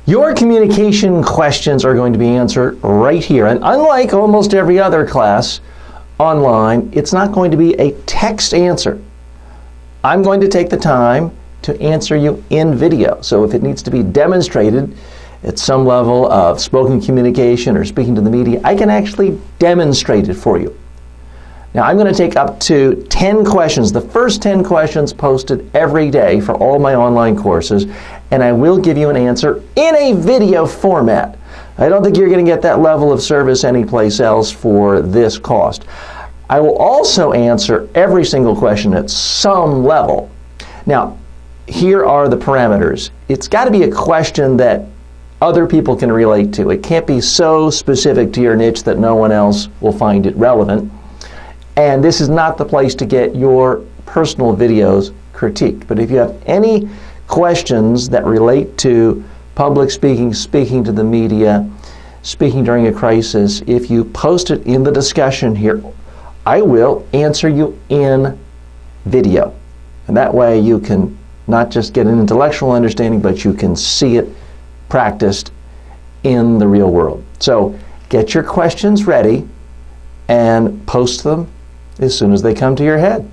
Your communication questions are going to be answered right here. And unlike almost every other class online, it's not going to be a text answer. I'm going to take the time to answer you in video. So if it needs to be demonstrated at some level of spoken communication or speaking to the media, I can actually demonstrate it for you. Now I'm going to take up to 10 questions, the first 10 questions posted every day for all my online courses, and I will give you an answer in a video format. I don't think you're going to get that level of service anyplace else for this cost. I will also answer every single question at some level. Now, here are the parameters. It's got to be a question that other people can relate to. It can't be so specific to your niche that no one else will find it relevant. And this is not the place to get your personal videos critiqued. But if you have any questions that relate to public speaking, speaking to the media, speaking during a crisis, if you post it in the discussion here, I will answer you in video. And that way you can not just get an intellectual understanding, but you can see it practiced in the real world. So get your questions ready and post them as soon as they come to your head.